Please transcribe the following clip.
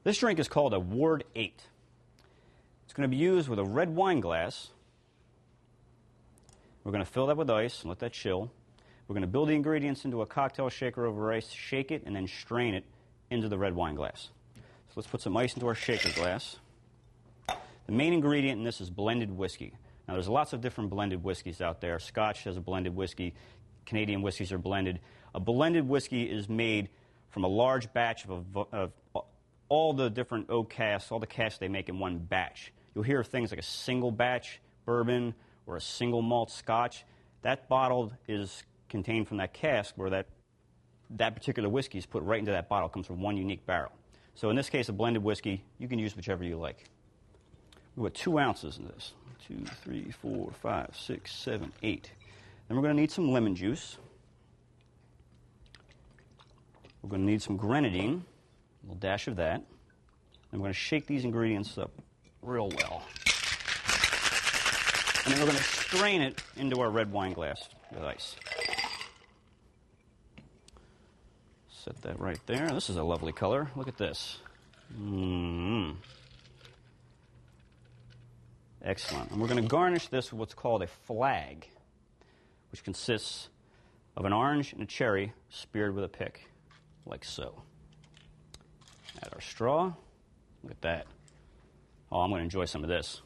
This drink is called a Ward 8. It's going to be used with a red wine glass. We're going to fill that with ice and let that chill. We're going to build the ingredients into a cocktail shaker over ice, shake it, and then strain it into the red wine glass. So let's put some ice into our shaker glass. The main ingredient in this is blended whiskey. Now, there's lots of different blended whiskeys out there. Scotch has a blended whiskey. Canadian whiskeys are blended. A blended whiskey is made from a large batch of all the different oak casks, all the casks they make in one batch. You'll hear things like a single batch bourbon or a single malt Scotch. That bottle is contained from that cask where that particular whiskey is put right into that bottle. It comes from one unique barrel. So in this case, a blended whiskey, you can use whichever you like. We put 2 ounces in this. 2, 3, 4, 5, 6, 7, 8. Then we're going to need some lemon juice. We're going to need some grenadine, a little dash of that. And we're going to shake these ingredients up real well. And then we're going to strain it into our red wine glass with ice. Set that right there. This is a lovely color. Look at this. Excellent. And we're going to garnish this with what's called a flag, which consists of an orange and a cherry speared with a pick, like so. Add our straw. Look at that. Oh, I'm going to enjoy some of this.